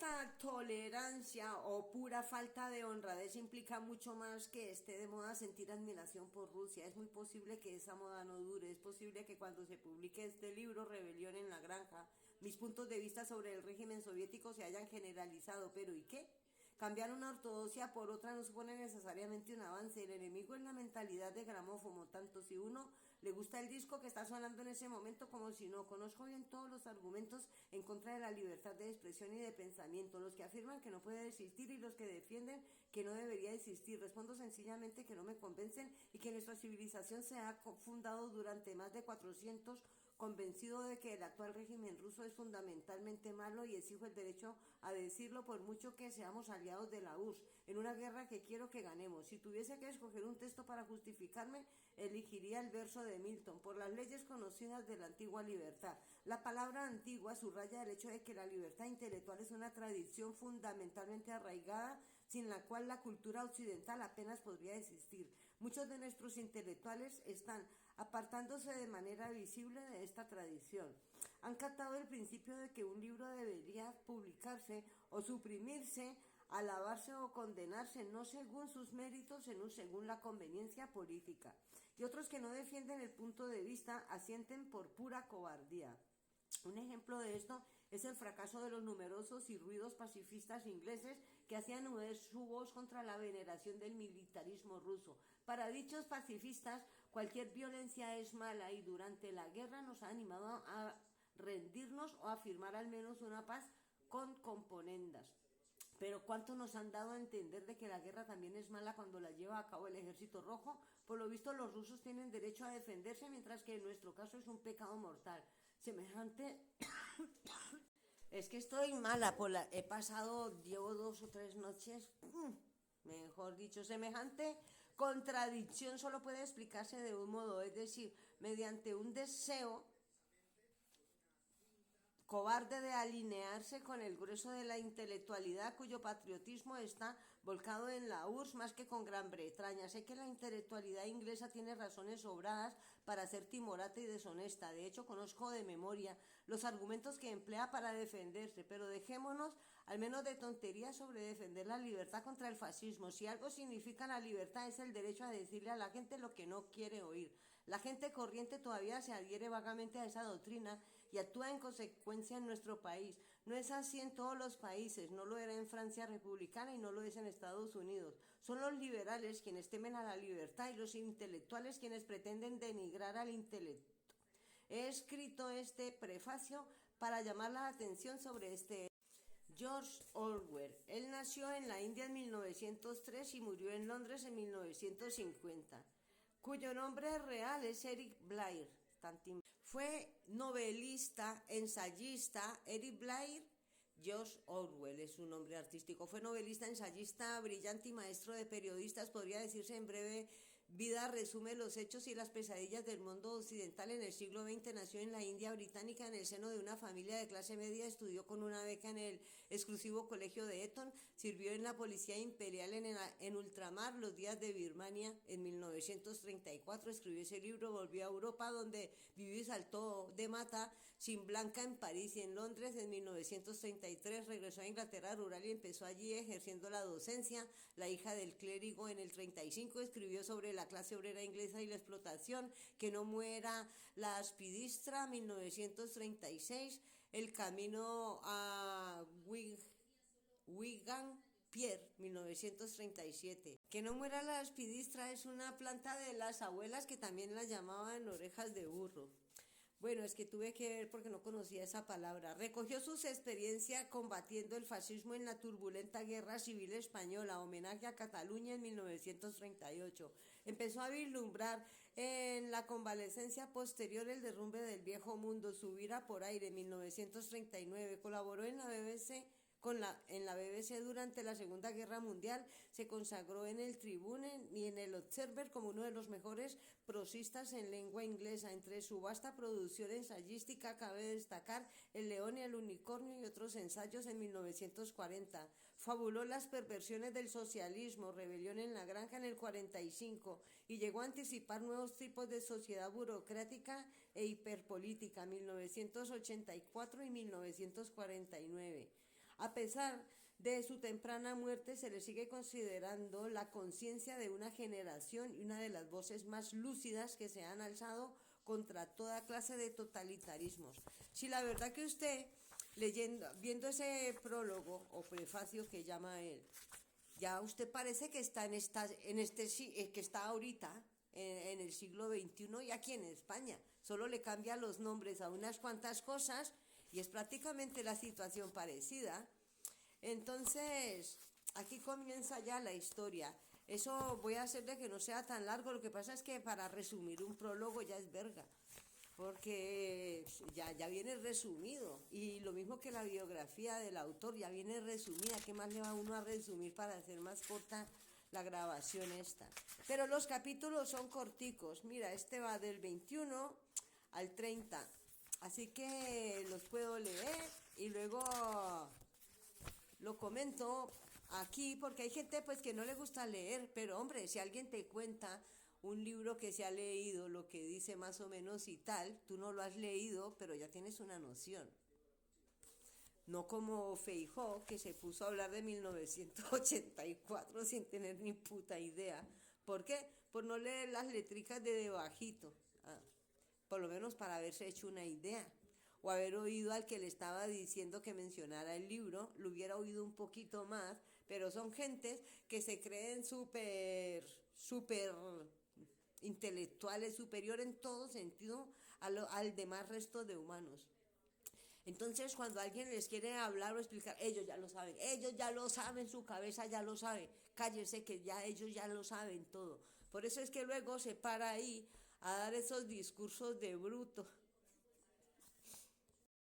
esta tolerancia o pura falta de honradez implica mucho más que esté de moda sentir admiración por Rusia. Es muy posible que esa moda no dure. Es posible que cuando se publique este libro, Rebelión en la Granja, mis puntos de vista sobre el régimen soviético se hayan generalizado. ¿Pero y qué? Cambiar una ortodoxia por otra no supone necesariamente un avance. El enemigo es la mentalidad de gramófono, tanto si uno le gusta el disco que está sonando en ese momento como si no. Conozco bien todos los argumentos en contra de la libertad de expresión y de pensamiento, los que afirman que no puede existir y los que defienden que no debería existir. Respondo sencillamente que no me convencen y que nuestra civilización se ha fundado durante más de 400 convencido de que el actual régimen ruso es fundamentalmente malo y exijo el derecho a decirlo por mucho que seamos aliados de la URSS en una guerra que quiero que ganemos. Si tuviese que escoger un texto para justificarme, elegiría el verso de Milton, por las leyes conocidas de la antigua libertad. La palabra antigua subraya el hecho de que la libertad intelectual es una tradición fundamentalmente arraigada sin la cual la cultura occidental apenas podría existir. Muchos de nuestros intelectuales están apartándose de manera visible de esta tradición. Han captado el principio de que un libro debería publicarse o suprimirse, alabarse o condenarse, no según sus méritos, sino según la conveniencia política. Y otros que no defienden el punto de vista asienten por pura cobardía. Un ejemplo de esto es el fracaso de los numerosos y ruidos pacifistas ingleses que hacían oír su voz contra la veneración del militarismo ruso. Para dichos pacifistas, cualquier violencia es mala y durante la guerra nos ha animado a rendirnos o a firmar al menos una paz con componendas. Pero ¿cuánto nos han dado a entender de que la guerra también es mala cuando la lleva a cabo el ejército rojo? Por lo visto los rusos tienen derecho a defenderse, mientras que en nuestro caso es un pecado mortal. Semejante... Es que estoy mala, llevo 2 o 3 noches, mejor dicho, semejante contradicción solo puede explicarse de un modo, es decir, mediante un deseo cobarde de alinearse con el grueso de la intelectualidad cuyo patriotismo está volcado en la URSS más que con Gran Bretaña. Sé que la intelectualidad inglesa tiene razones sobradas para ser timorata y deshonesta. De hecho, conozco de memoria los argumentos que emplea para defenderse, pero dejémonos al menos de tonterías sobre defender la libertad contra el fascismo. Si algo significa la libertad es el derecho a decirle a la gente lo que no quiere oír. La gente corriente todavía se adhiere vagamente a esa doctrina y actúa en consecuencia en nuestro país. No es así en todos los países, no lo era en Francia republicana y no lo es en Estados Unidos. Son los liberales quienes temen a la libertad y los intelectuales quienes pretenden denigrar al intelecto. He escrito este prefacio para llamar la atención sobre este George Orwell. Él nació en la India en 1903 y murió en Londres en 1950, cuyo nombre real es Eric Blair. Fue novelista, ensayista. Eric Blair, George Orwell es su nombre artístico. Fue novelista, ensayista, brillante y maestro de periodistas. Podría decirse en breve vida resume los hechos y las pesadillas del mundo occidental en el siglo XX. Nació en la India británica en el seno de una familia de clase media, estudió con una beca en el exclusivo colegio de Eton, sirvió en la policía imperial en ultramar los días de Birmania. En 1934 escribió ese libro, volvió a Europa donde vivió y saltó de mata sin blanca en París y en Londres. En 1933 regresó a Inglaterra rural y empezó allí ejerciendo la docencia. La hija del clérigo en el 35 escribió sobre la clase obrera inglesa y la explotación. Que no muera la aspidistra, 1936, El camino a Wigan Pier, 1937. Que no muera la aspidistra es una planta de las abuelas que también la llamaban orejas de burro. Bueno, es que tuve que ver porque no conocía esa palabra. Recogió sus experiencias combatiendo el fascismo en la turbulenta Guerra Civil Española, homenaje a Cataluña en 1938. Empezó a vislumbrar en la convalecencia posterior el derrumbe del viejo mundo, su vida por aire en 1939. Colaboró en la BBC durante la Segunda Guerra Mundial, se consagró en el Tribune y en el Observer como uno de los mejores prosistas en lengua inglesa. Entre su vasta producción ensayística cabe destacar El león y el unicornio y otros ensayos en 1940. Fabuló las perversiones del socialismo, Rebelión en la Granja en el 45 y llegó a anticipar nuevos tipos de sociedad burocrática e hiperpolítica, 1984 y 1949. A pesar de su temprana muerte, se le sigue considerando la conciencia de una generación y una de las voces más lúcidas que se han alzado contra toda clase de totalitarismos. Si la verdad que usted, viendo ese prólogo o prefacio que llama él, ya usted parece que está que está ahorita en el siglo XXI y aquí en España. Solo le cambia los nombres a unas cuantas cosas y es prácticamente la situación parecida. Entonces, aquí comienza ya la historia. Eso voy a hacer de que no sea tan largo. Lo que pasa es que para resumir un prólogo ya es verga, porque ya viene resumido. Y lo mismo que la biografía del autor ya viene resumida. ¿Qué más le va uno a resumir para hacer más corta la grabación esta? Pero los capítulos son corticos. Mira, este va del 21 al 30. Así que los puedo leer y luego lo comento aquí porque hay gente pues que no le gusta leer, pero hombre, si alguien te cuenta un libro que se ha leído, lo que dice más o menos y tal, tú no lo has leído, pero ya tienes una noción. No como Feijóo, que se puso a hablar de 1984 sin tener ni puta idea. ¿Por qué? Por no leer las letricas de debajito. Por lo menos para haberse hecho una idea. O haber oído al que le estaba diciendo que mencionara el libro, lo hubiera oído un poquito más, pero son gentes que se creen súper intelectuales, superior en todo sentido al demás resto de humanos. Entonces, cuando alguien les quiere hablar o explicar, ellos ya lo saben, su cabeza ya lo sabe, cállese que ya ellos ya lo saben todo. Por eso es que luego se para ahí a dar esos discursos de bruto.